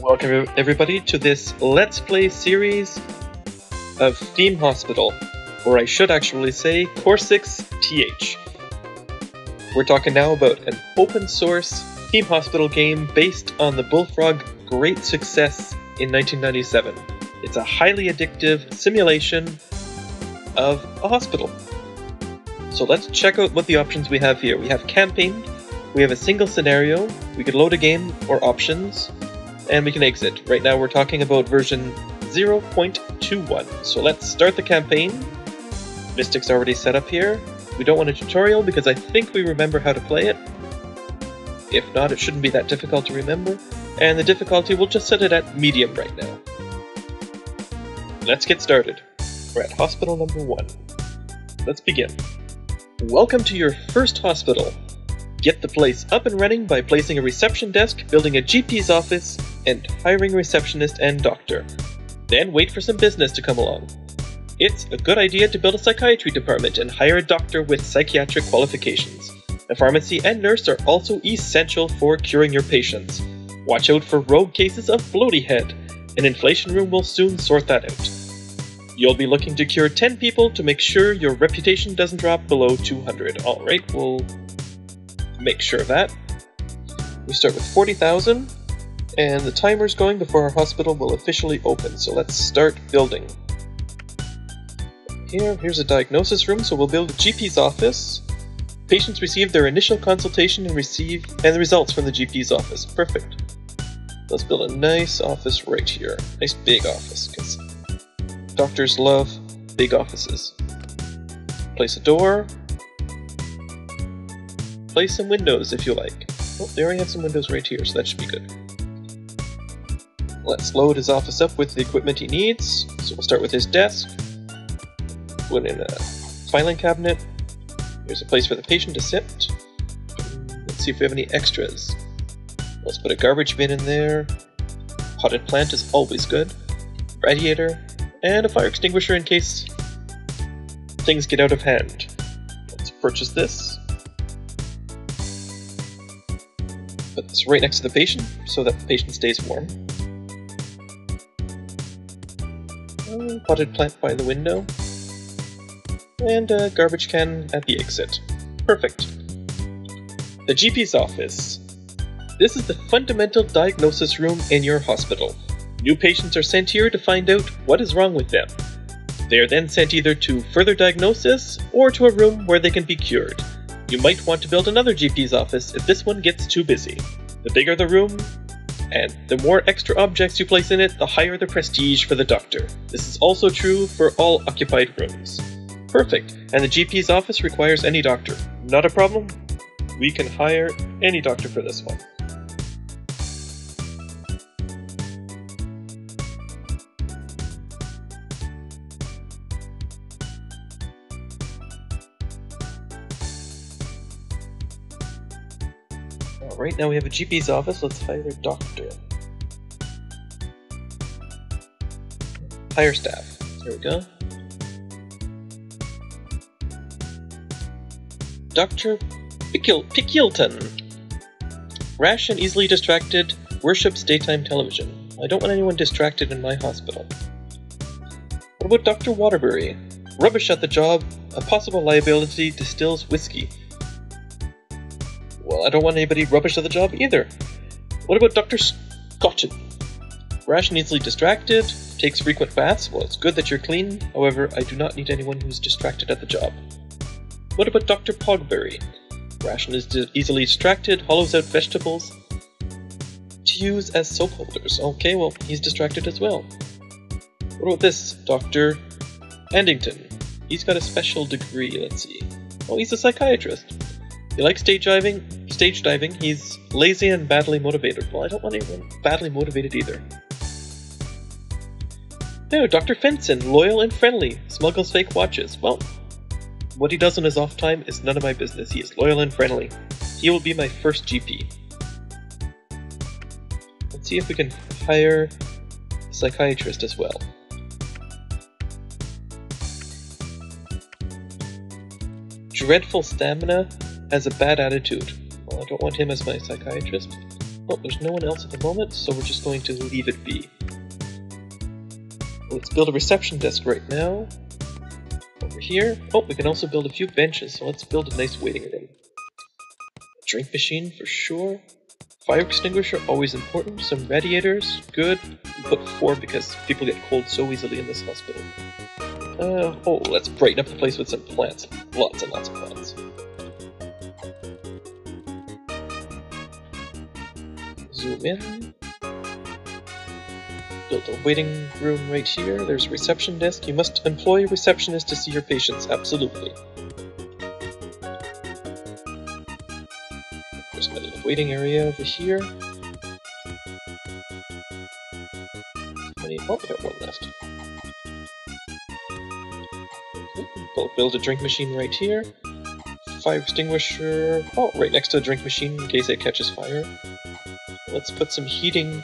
Welcome everybody to this Let's Play series of Theme Hospital, or I should actually say CorsixTH. We're talking now about an open source Theme Hospital game based on the Bullfrog great success in 1997. It's a highly addictive simulation of a hospital. So let's check out what the options we have here. We have campaign, we have a single scenario, we could load a game or options, and we can exit. Right now we're talking about version 0.21. So let's start the campaign. Mystic's already set up here. We don't want a tutorial because I think we remember how to play it. If not, it shouldn't be that difficult to remember. And the difficulty, we'll just set it at medium right now. Let's get started. We're at hospital number 1. Let's begin. Welcome to your first hospital. Get the place up and running by placing a reception desk, building a GP's office, and hiring a receptionist and doctor. Then wait for some business to come along. It's a good idea to build a psychiatry department and hire a doctor with psychiatric qualifications. A pharmacy and nurse are also essential for curing your patients. Watch out for rogue cases of bloaty head. An inflation room will soon sort that out. You'll be looking to cure 10 people to make sure your reputation doesn't drop below 200. Alright, we'll make sure of that. We start with 40,000, and the timer's going before our hospital will officially open, so let's start building. Here's a diagnosis room, so we'll build a GP's office. Patients receive their initial consultation and the results from the GP's office. Perfect. Let's build a nice office right here. Nice big office, because doctors love big offices. Place a door. Place some windows if you like. Oh, they already have some windows right here, so that should be good. Let's load his office up with the equipment he needs. So we'll start with his desk. Put in a filing cabinet. Here's a place for the patient to sit. Let's see if we have any extras. Let's put a garbage bin in there. Potted plant is always good. Radiator. And a fire extinguisher in case things get out of hand. Let's purchase this. Put this right next to the patient so that the patient stays warm. Potted plant by the window. And a garbage can at the exit. Perfect. The GP's office. This is the fundamental diagnosis room in your hospital. New patients are sent here to find out what is wrong with them. They are then sent either to further diagnosis or to a room where they can be cured. You might want to build another GP's office if this one gets too busy. The bigger the room, and the more extra objects you place in it, the higher the prestige for the doctor. This is also true for all occupied rooms. Perfect, and the GP's office requires any doctor. Not a problem. We can hire any doctor for this one. Alright, now we have a GP's office, let's hire a doctor. Hire staff. There we go. Dr. Pickilton. Rash and easily distracted, worships daytime television. I don't want anyone distracted in my hospital. What about Dr. Waterbury? Rubbish at the job, a possible liability, distills whiskey. Well, I don't want anybody rubbish at the job either. What about Dr. Scotchin? Rash and easily distracted, takes frequent baths. Well, it's good that you're clean. However, I do not need anyone who's distracted at the job. What about Dr. Pogberry? Rash and is easily distracted, hollows out vegetables to use as soap holders. Okay, well, he's distracted as well. What about this Dr. Andington? He's got a special degree, let's see. Oh, he's a psychiatrist. He likes stage diving, he's lazy and badly motivated. Well, I don't want anyone badly motivated either. No, Dr. Fenson, loyal and friendly, smuggles fake watches. Well, what he does on his off time is none of my business. He is loyal and friendly. He will be my first GP. Let's see if we can hire a psychiatrist as well. Dreadful stamina, has a bad attitude. Well, I don't want him as my psychiatrist. Oh, there's no one else at the moment, so we're just going to leave it be. Let's build a reception desk right now. Over here. Oh, we can also build a few benches, so let's build a nice waiting room. A drink machine for sure. Fire extinguisher, always important. Some radiators, good. We put 4 because people get cold so easily in this hospital. Oh, let's brighten up the place with some plants. Lots and lots of plants. Zoom in. Build a waiting room right here. There's a reception desk. You must employ a receptionist to see your patients, absolutely. There's my little waiting area over here. Oh, we got one left. Build a drink machine right here. Fire extinguisher, oh, right next to the drink machine in case it catches fire. Let's put some heating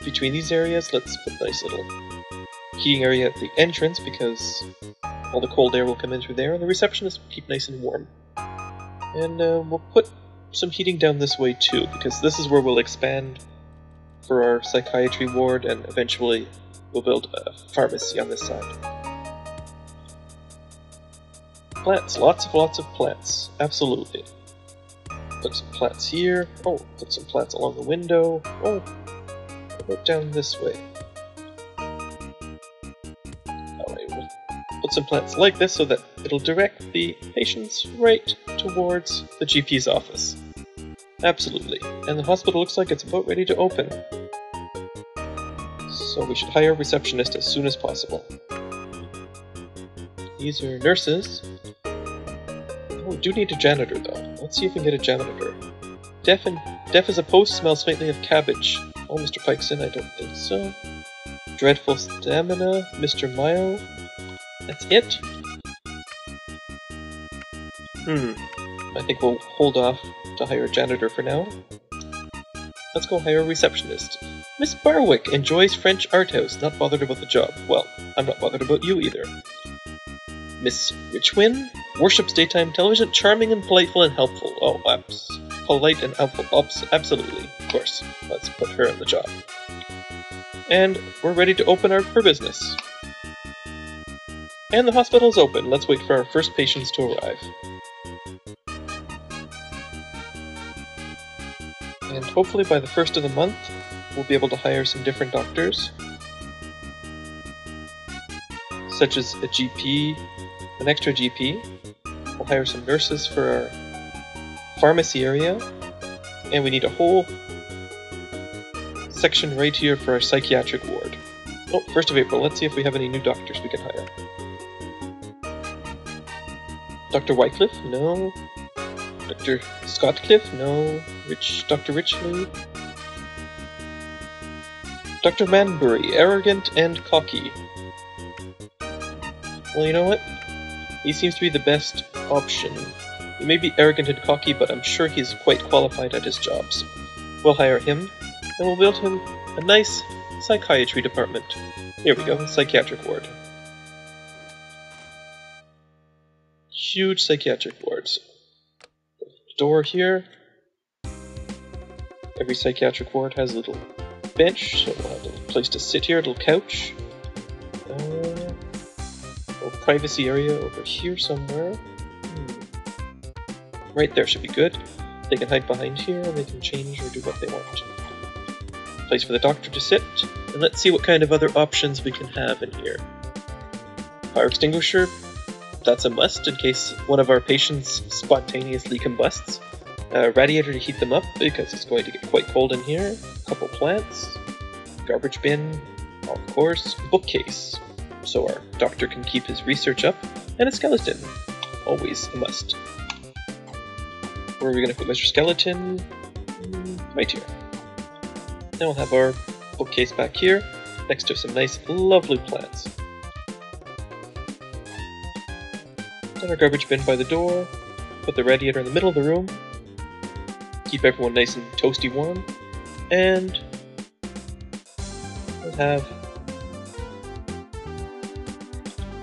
between these areas. Let's put a nice little heating area at the entrance because all the cold air will come in through there, and the receptionist will keep nice and warm. And we'll put some heating down this way too, because this is where we'll expand for our psychiatry ward, and eventually we'll build a pharmacy on this side. Plants, lots of plants, absolutely. Put some plants here. Oh, put some plants along the window. Oh, put down this way. Alright, we'll put some plants like this so that it'll direct the patients right towards the GP's office. Absolutely. And the hospital looks like it's about ready to open. So we should hire a receptionist as soon as possible. These are nurses. Oh, we do need a janitor though. Let's see if we can get a janitor. Deaf as a post, smells faintly of cabbage. Oh, Mr. Pikeson, I don't think so. Dreadful stamina, Mr. Mile. That's it? I think we'll hold off to hire a janitor for now. Let's go hire a receptionist. Miss Barwick enjoys French art house, not bothered about the job. Well, I'm not bothered about you either. Miss Richwin worships daytime television, charming and politeful and helpful. Oh, polite and helpful, absolutely, of course. Let's put her on the job. And we're ready to open her business. And the hospital's open. Let's wait for our first patients to arrive. And hopefully by the first of the month, we'll be able to hire some different doctors, such as a GP, an extra GP. We'll hire some nurses for our pharmacy area, and we need a whole section right here for our psychiatric ward. Oh, 1st of April, let's see if we have any new doctors we can hire. Dr. Wycliffe? No. Dr. Scottcliffe? No. Dr. Richley? Dr. Manbury, arrogant and cocky. Well, you know what? He seems to be the best option. He may be arrogant and cocky, but I'm sure he's quite qualified at his jobs. We'll hire him, and we'll build him a nice psychiatry department. Here we go, psychiatric ward. Huge psychiatric wards. Door here. Every psychiatric ward has a little bench, so we'll have a little place to sit here, a little couch. A privacy area over here somewhere. Right there should be good. They can hide behind here, and they can change or do what they want. Place for the doctor to sit, and let's see what kind of other options we can have in here. Fire extinguisher, that's a must in case one of our patients spontaneously combusts. Radiator to heat them up because it's going to get quite cold in here. A couple plants. Garbage bin, of course. Bookcase, so our doctor can keep his research up. And a skeleton, always a must. Where are we going to put Mr. Skeleton? Right here. Then we'll have our bookcase back here, next to some nice, lovely plants. And our garbage bin by the door. Put the radiator in the middle of the room. Keep everyone nice and toasty warm. And we'll have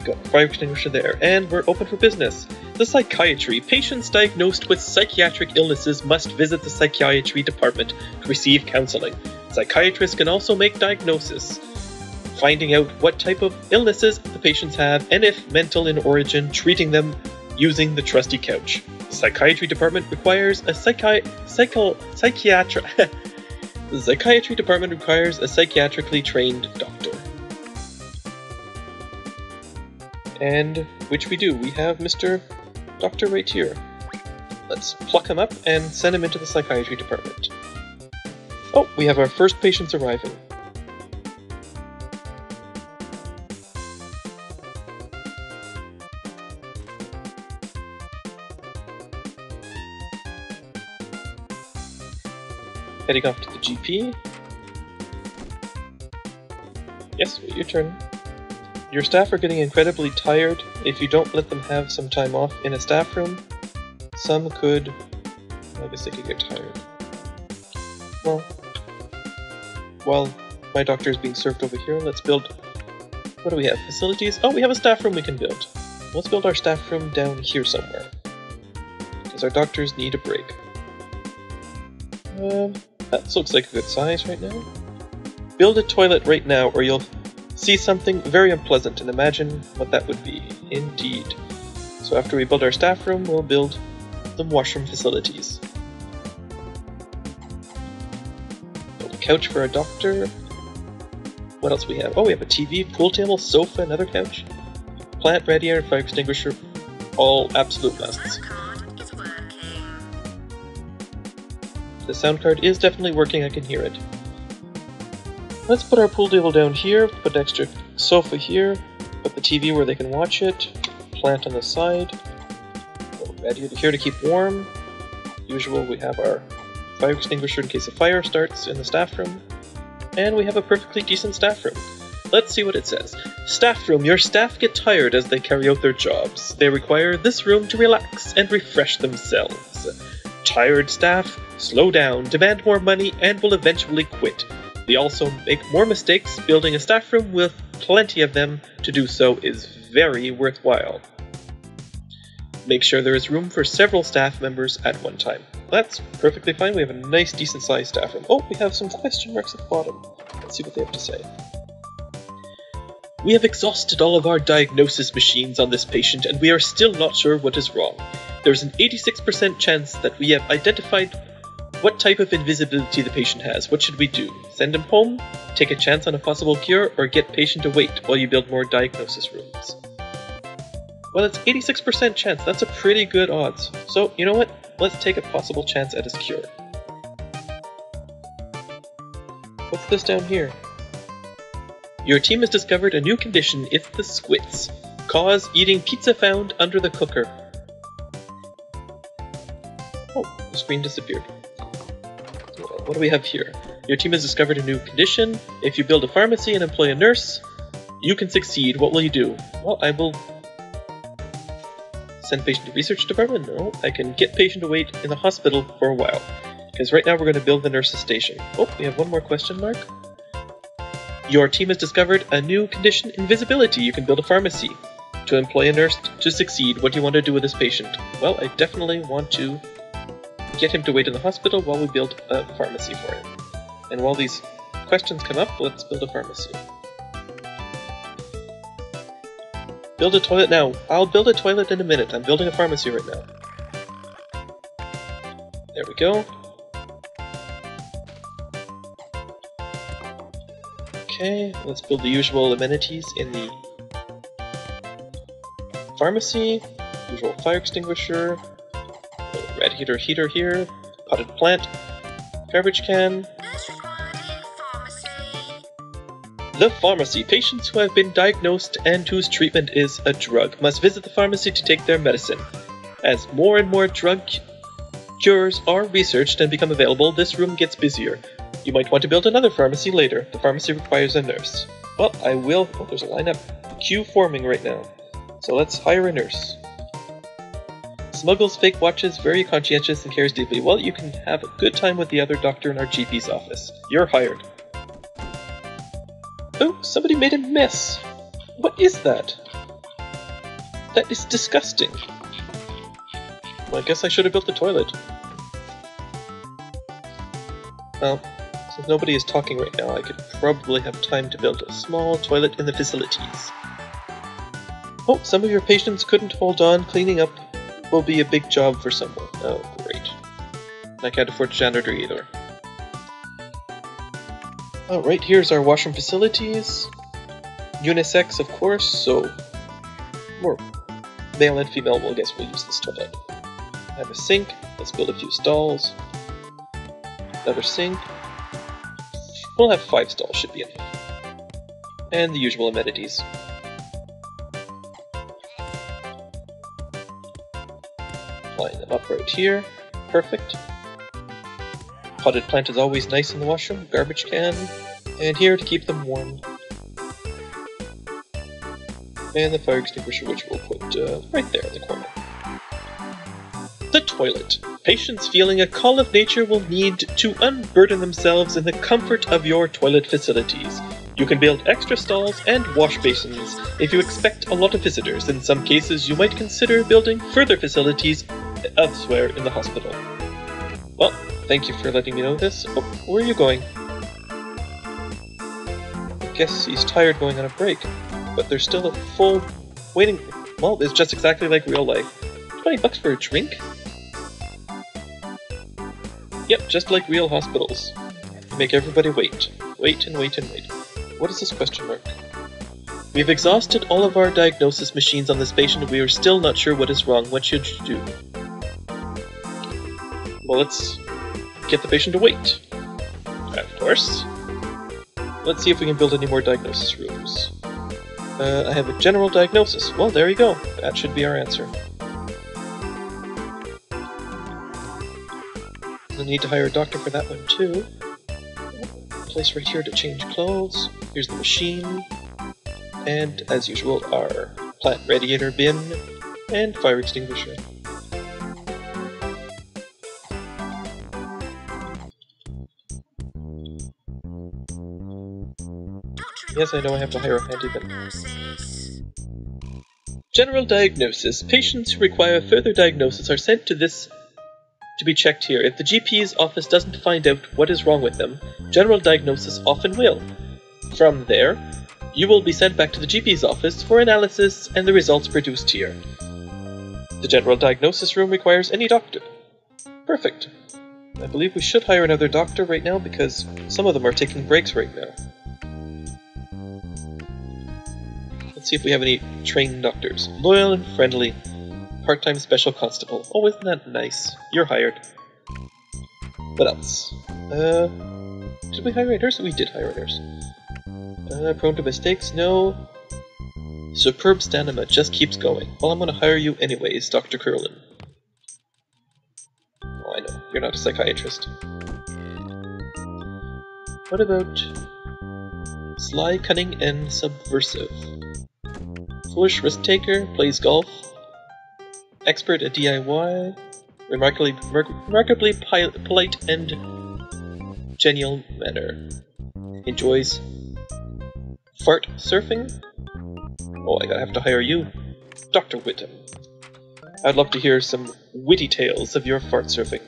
got a fire extinguisher there. And we're open for business. The psychiatry. Patients diagnosed with psychiatric illnesses must visit the Psychiatry Department to receive counseling. Psychiatrists can also make diagnosis, finding out what type of illnesses the patients have and if mental in origin, treating them using the trusty couch. The Psychiatry Department requires a The Psychiatry Department requires a psychiatrically trained doctor. And which we do. We have Mr. Doctor right here. Let's pluck him up and send him into the Psychiatry Department. Oh, we have our first patients arriving. Heading off to the GP. Yes, your turn. Your staff are getting incredibly tired. If you don't let them have some time off in a staff room, some could... I guess they could get tired. Well, while my doctor is being served over here, let's build... What do we have? Facilities? Oh, we have a staff room we can build. Let's build our staff room down here somewhere. Because our doctors need a break. That looks like a good size right now. Build a toilet right now or you'll see something very unpleasant and imagine what that would be. Indeed. So after we build our staff room, we'll build the washroom facilities. Build a couch for our doctor. What else we have? Oh, we have a TV, pool table, sofa, another couch. Plant, radiator, fire extinguisher. All absolute musts. The sound card is definitely working, I can hear it. Let's put our pool table down here, put an extra sofa here, put the TV where they can watch it, plant on the side, radiator here to keep warm. Usual, we have our fire extinguisher in case a fire starts in the staff room, and we have a perfectly decent staff room. Let's see what it says. Staff room. Your staff get tired as they carry out their jobs. They require this room to relax and refresh themselves. Tired staff slow down, demand more money, and will eventually quit. They also make more mistakes. Building a staff room with plenty of them to do so is very worthwhile. Make sure there is room for several staff members at one time. That's perfectly fine. We have a nice, decent sized staff room. Oh, we have some question marks at the bottom. Let's see what they have to say. We have exhausted all of our diagnosis machines on this patient and we are still not sure what is wrong. There's an 86% chance that we have identified what type of invisibility the patient has. What should we do? Send him home? Take a chance on a possible cure? Or get patient to wait while you build more diagnosis rooms? Well, it's 86% chance. That's a pretty good odds. So, you know what? Let's take a possible chance at his cure. What's this down here? Your team has discovered a new condition. It's the squits. Cause eating pizza found under the cooker. Oh, the screen disappeared. What do we have here? Your team has discovered a new condition. If you build a pharmacy and employ a nurse, you can succeed. What will you do? Well, I will send patient to research department. No, I can get patient to wait in the hospital for a while. Because right now we're going to build the nurse's station. Oh, we have one more question mark. Your team has discovered a new condition, invisibility. You can build a pharmacy. To employ a nurse to succeed, what do you want to do with this patient? Well, I definitely want to get him to wait in the hospital while we build a pharmacy for him. And while these questions come up, let's build a pharmacy. Build a toilet now. I'll build a toilet in a minute. I'm building a pharmacy right now. There we go. Okay, let's build the usual amenities in the pharmacy. Usual fire extinguisher. Radiator heater here, potted plant, garbage can. The pharmacy. Patients who have been diagnosed and whose treatment is a drug must visit the pharmacy to take their medicine. As more and more drug cures are researched and become available, this room gets busier. You might want to build another pharmacy later. The pharmacy requires a nurse. Well, I will. Oh, there's a lineup. Queue forming right now. So let's hire a nurse. Smuggles fake watches, very conscientious and cares deeply. Well, you can have a good time with the other doctor in our GP's office. You're hired. Oh, somebody made a mess. What is that? That is disgusting. Well, I guess I should have built the toilet. Well, since nobody is talking right now, I could probably have time to build a small toilet in the facilities. Oh, some of your patients couldn't hold on. Cleaning up will be a big job for someone. Oh, great. And I can't afford a janitor either. Alright, here's our washroom facilities. Unisex, of course, so more male and female will guess we'll use this toilet. I have a sink, let's build a few stalls. Another sink. We'll have 5 stalls, should be enough. And the usual amenities. Line them up right here. Perfect. Potted plant is always nice in the washroom. Garbage can. And here to keep them warm. And the fire extinguisher, which we'll put right there in the corner. The toilet. Patients feeling a call of nature will need to unburden themselves in the comfort of your toilet facilities. You can build extra stalls and wash basins if you expect a lot of visitors. In some cases, you might consider building further facilities elsewhere in the hospital. Well, thank you for letting me know this. Oh, where are you going? I guess he's tired going on a break, but there's still a full waiting. Well, it's just exactly like real life. $20 for a drink? Yep, just like real hospitals. You make everybody wait. Wait and wait and wait. What is this question mark? We've exhausted all of our diagnosis machines on this patient and we are still not sure what is wrong. What should you do? Well, let's get the patient to wait. Of course. Let's see if we can build any more diagnosis rooms. I have a general diagnosis. Well, there you go. That should be our answer. We'll need to hire a doctor for that one too. Place right here to change clothes. Here's the machine. And, as usual, our plant radiator bin and fire extinguisher. Yes, I know I have to hire a handyman. General diagnosis. Patients who require further diagnosis are sent to this to be checked here. If the GP's office doesn't find out what is wrong with them, general diagnosis often will. From there, you will be sent back to the GP's office for analysis and the results produced here. The general diagnosis room requires any doctor. Perfect. I believe we should hire another doctor right now because some of them are taking breaks right now. Let's see if we have any trained doctors. Loyal and friendly. Part-time special constable. Oh, isn't that nice? You're hired. What else? Did we hire a nurse? We did hire a nurse. Prone to mistakes? No. Superb stamina just keeps going. Well, I'm gonna hire you anyways, Dr. Curlin. Oh, I know. You're not a psychiatrist. What about sly, cunning, and subversive? Foolish risk-taker, plays golf. Expert at DIY. Remarkably polite and genial manner. Enjoys fart surfing? Oh, I have to hire you, Dr. Whittam. I'd love to hear some witty tales of your fart surfing.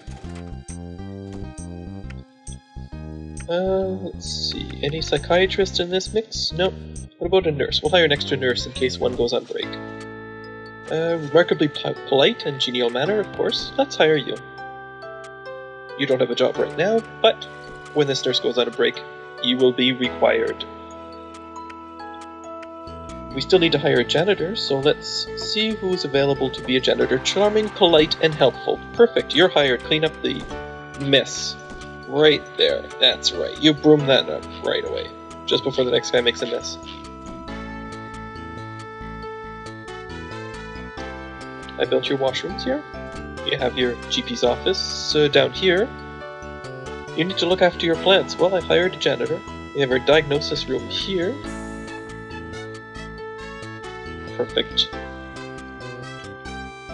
Let's see. Any psychiatrists in this mix? Nope. What about a nurse? We'll hire an extra nurse in case one goes on break. Remarkably polite and genial manner, of course. Let's hire you. You don't have a job right now, but when this nurse goes on a break, you will be required. We still need to hire a janitor, so let's see who's available to be a janitor. Charming, polite, and helpful. Perfect, you're hired. Clean up the mess. Right there. That's right. You broom that up right away. Just before the next guy makes a mess. I built your washrooms here. You have your GP's office down here. You need to look after your plants. Well, I hired a janitor. We have our diagnosis room here. Perfect.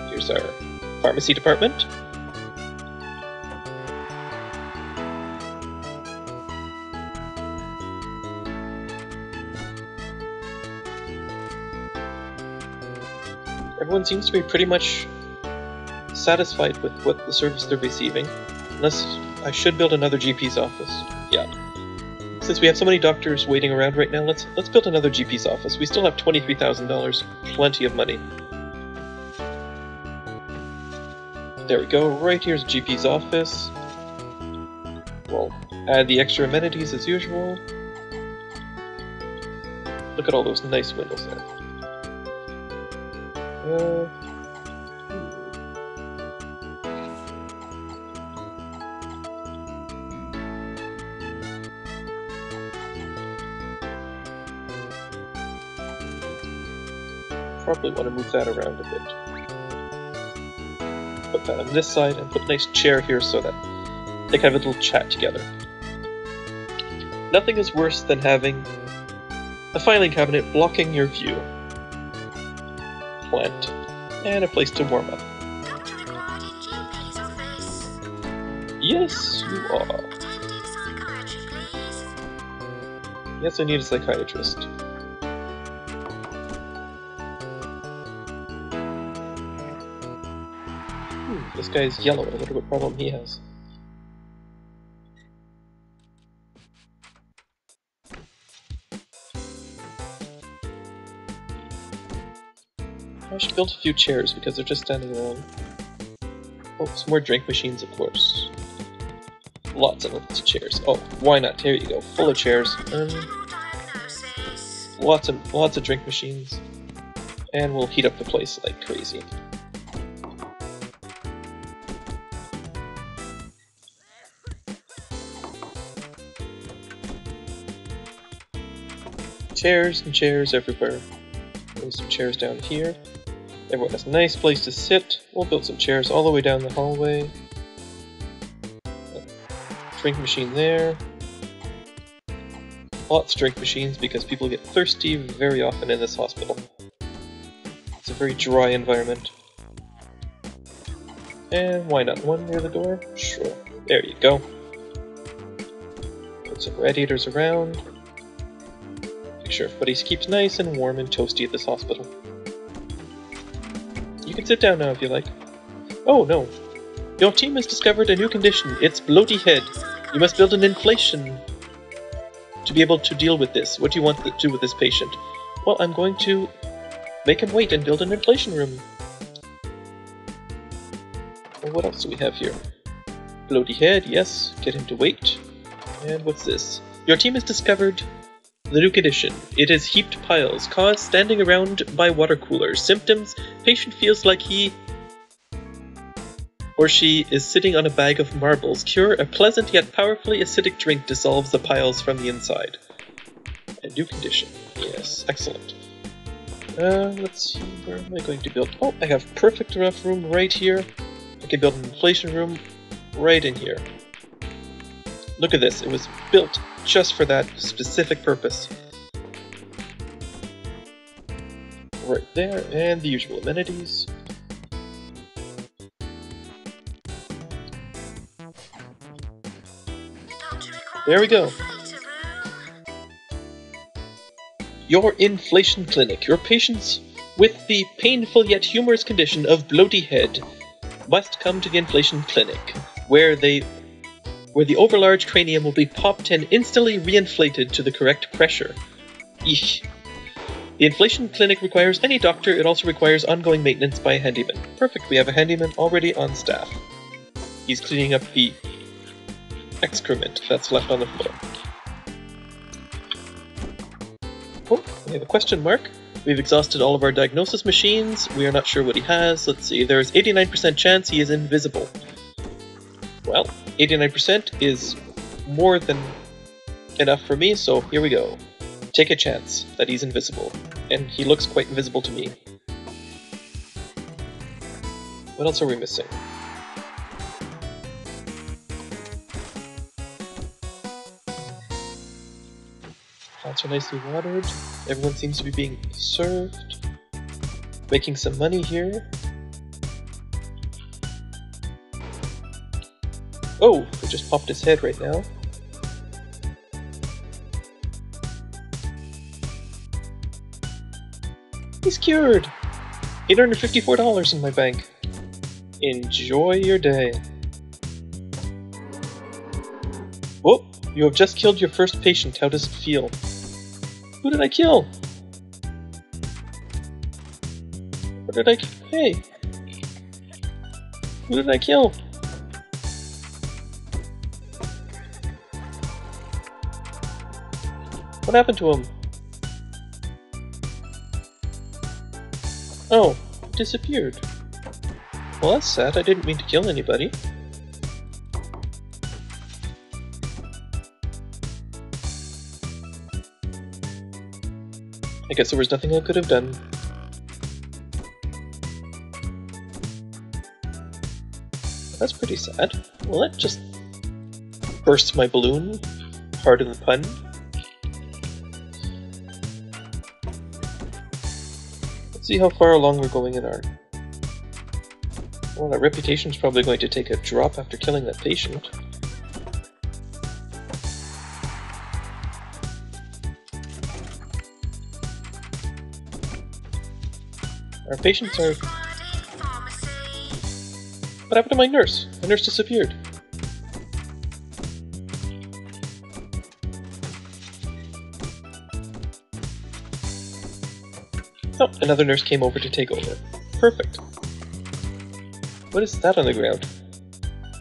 Here's our pharmacy department. Everyone seems to be pretty much satisfied with what the service they're receiving. Unless I should build another GP's office. Yeah. Since we have so many doctors waiting around right now, let's build another GP's office. We still have $23,000. Plenty of money. There we go. Right here's GP's office. We'll add the extra amenities as usual. Look at all those nice windows there. Probably want to move that around a bit. Put that on this side and put a nice chair here so that they can have a little chat together. Nothing is worse than having a filing cabinet blocking your view. Plant. And a place to warm up. Doctor required in GP's office. Yes, you are. Attending psychiatry, please. Yes, I need a psychiatrist. This guy's yellow. I wonder what problem he has. I should build a few chairs because they're just standing around. Oh, some more drink machines, of course. Lots of chairs. Oh, why not? Here you go. Full of chairs. Lots of drink machines. And we'll heat up the place like crazy. Chairs and chairs everywhere. There's some chairs down here. Everyone has a nice place to sit. We'll build some chairs all the way down the hallway. Drink machine there. Lots of drink machines because people get thirsty very often in this hospital. It's a very dry environment. And why not one near the door? Sure. There you go. Put some radiators around. Make sure everybody keeps nice and warm and toasty at this hospital. You can sit down now if you like. Oh no. Your team has discovered a new condition. It's bloaty head. You must build an inflation to be able to deal with this. What do you want to do with this patient? Well, I'm going to make him wait and build an inflation room. Well, what else do we have here? Bloaty head, yes. Get him to wait. And what's this? Your team has discovered the new condition. It is heaped piles, caused standing around by water coolers. Symptoms: patient feels like he or she is sitting on a bag of marbles. Cure: a pleasant yet powerfully acidic drink dissolves the piles from the inside. A new condition. Yes, excellent. Let's see, where am I going to build? Oh, I have perfect enough room right here. I can build an inflation room right in here. Look at this, it was built just for that specific purpose. Right there, and the usual amenities. There we go. Your inflation clinic. Your patients with the painful yet humorous condition of bloaty head must come to the inflation clinic, where the overlarge cranium will be popped and instantly reinflated to the correct pressure. Eesh. The inflation clinic requires any doctor. It also requires ongoing maintenance by a handyman. Perfect, we have a handyman already on staff. He's cleaning up the excrement that's left on the floor. Oh, we have a question mark. We've exhausted all of our diagnosis machines. We are not sure what he has. Let's see, there's 89% chance he is invisible. Well, 89% is more than enough for me, so here we go. Take a chance that he's invisible. And he looks quite invisible to me. What else are we missing? Plants are nicely watered. Everyone seems to be being served. Making some money here. Oh, it just popped his head right now. He's cured! $854 in my bank. Enjoy your day. Whoa! You have just killed your first patient. How does it feel? Who did I kill? What did I... Hey! Who did I kill? What happened to him? Oh, he disappeared. Well, that's sad. I didn't mean to kill anybody. I guess there was nothing I could have done. That's pretty sad. Well, that just burst my balloon. Pardon the pun. Let's see how far along we're going in our... Well, our reputation's probably going to take a drop after killing that patient. Our patients are... What happened to my nurse? My nurse disappeared. Oh, another nurse came over to take over. Perfect. What is that on the ground?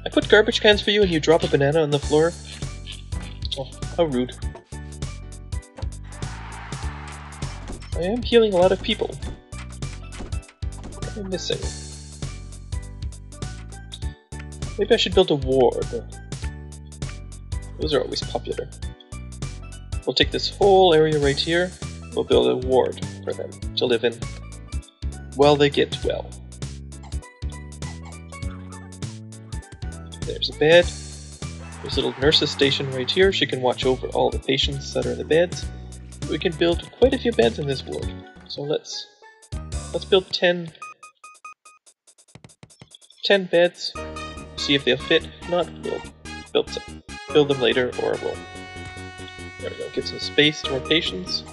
I put garbage cans for you and you drop a banana on the floor? Oh, how rude. I am healing a lot of people. What am I missing? Maybe I should build a ward. Those are always popular. We'll take this whole area right here. We'll build a ward for them to live in while they get well. There's a bed. There's a little nurse's station right here. She can watch over all the patients that are in the beds. We can build quite a few beds in this ward. So let's build 10 beds. See if they'll fit. If not, we'll build them later, or we'll... There we go. Give some space to our patients.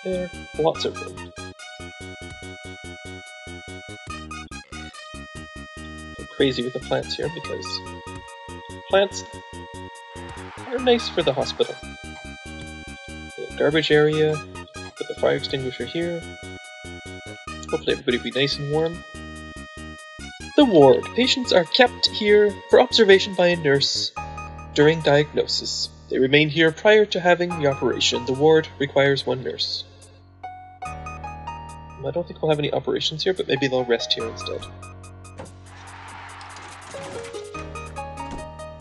There, lots of room. Go crazy with the plants here because plants are nice for the hospital. Little garbage area, put the fire extinguisher here. Hopefully everybody will be nice and warm. The ward. Patients are kept here for observation by a nurse during diagnosis. They remain here prior to having the operation. The ward requires one nurse. I don't think we'll have any operations here, but maybe they'll rest here instead.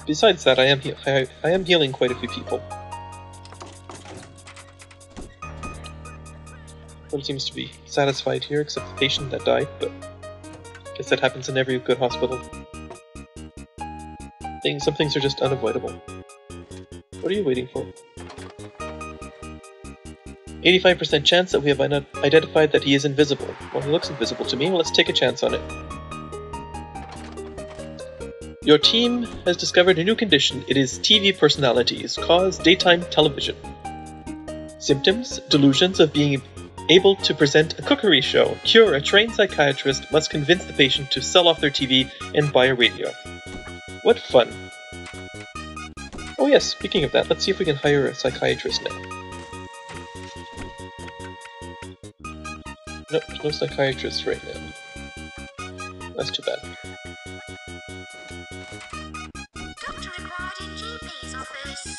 Besides that, I am healing quite a few people. One seems to be satisfied here, except the patient that died, but I guess that happens in every good hospital. Some things are just unavoidable. What are you waiting for? 85% chance that we have identified that he is invisible. Well, he looks invisible to me. Well, let's take a chance on it. Your team has discovered a new condition. It is TV personalities, cause daytime television. Symptoms, delusions of being able to present a cookery show. Cure, a trained psychiatrist must convince the patient to sell off their TV and buy a radio. What fun. Oh yes, speaking of that, let's see if we can hire a psychiatrist now. Nope, no psychiatrist right now. That's too bad. Doctor required in GP's office.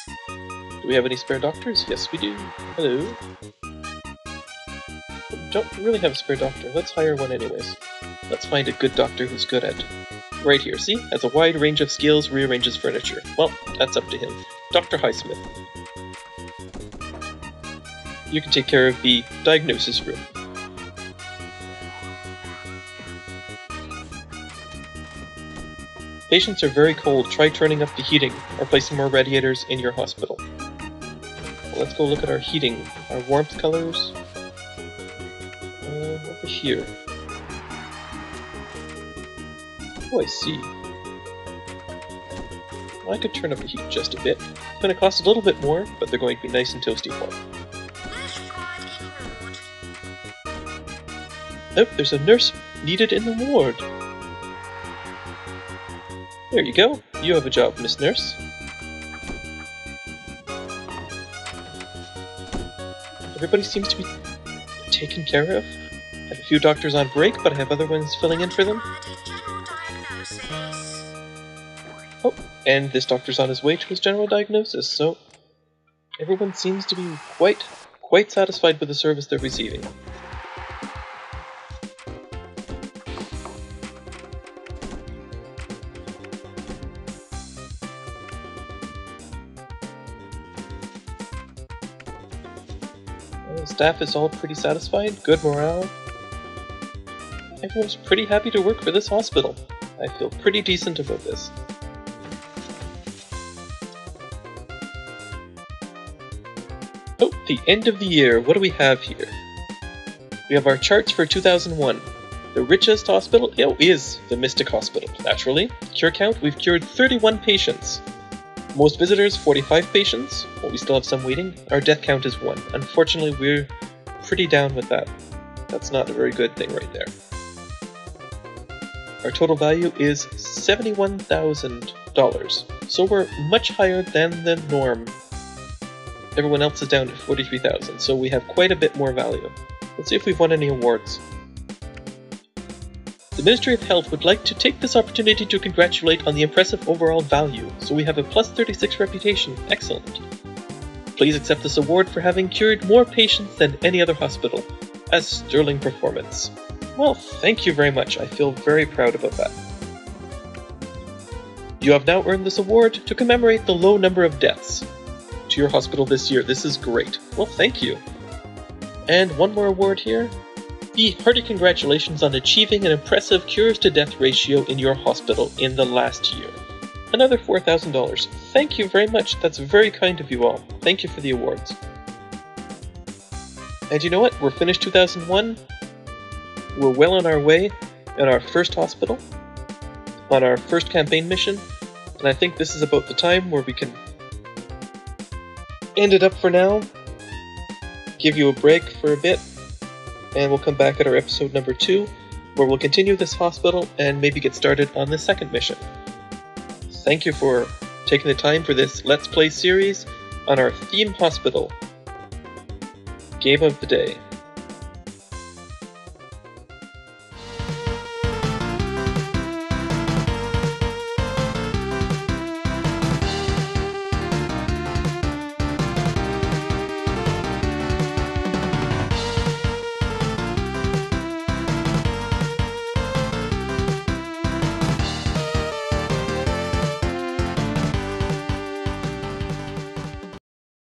Do we have any spare doctors? Yes, we do. Hello. Don't really have a spare doctor. Let's hire one anyways. Let's find a good doctor who's good at... Right here, see? Has a wide range of skills, rearranges furniture. Well, that's up to him. Dr. Highsmith. You can take care of the diagnosis room. Patients are very cold. Try turning up the heating or placing more radiators in your hospital. let's go look at our heating, our warmth colors. Over here. Oh, I see. Well, I could turn up the heat just a bit. It's going to cost a little bit more, but they're going to be nice and toasty for me. Oh, there's a nurse needed in the ward. There you go. You have a job, Miss Nurse. Everybody seems to be taken care of. I have a few doctors on break, but I have other ones filling in for them. Oh, and this doctor's on his way to his general diagnosis, so everyone seems to be quite satisfied with the service they're receiving. Staff is all pretty satisfied, good morale. Everyone's pretty happy to work for this hospital. I feel pretty decent about this. Oh, the end of the year, what do we have here? We have our charts for 2001. The richest hospital is the Mystic Hospital, naturally. Cure count, we've cured 31 patients. Most visitors, 45 patients, but we still have some waiting. Our death count is 1. Unfortunately, we're pretty down with that. That's not a very good thing right there. Our total value is $71,000, so we're much higher than the norm. Everyone else is down to 43,000, so we have quite a bit more value. Let's see if we've won any awards. The Ministry of Health would like to take this opportunity to congratulate on the impressive overall value, so we have a plus 36 reputation. Excellent. Please accept this award for having cured more patients than any other hospital. A sterling performance. Well, thank you very much. I feel very proud about that. You have now earned this award to commemorate the low number of deaths to your hospital this year. This is great. Well, thank you. And one more award here. Be hearty congratulations on achieving an impressive cures to death ratio in your hospital in the last year. Another $4,000. Thank you very much. That's very kind of you all. Thank you for the awards. And you know what? We're finished 2001. We're well on our way in our first hospital, on our first campaign mission, and I think this is about the time where we can end it up for now, give you a break for a bit, and we'll come back at our episode number 2, where we'll continue this hospital and maybe get started on the second mission. Thank you for taking the time for this Let's Play series on our theme hospital. Game of the day.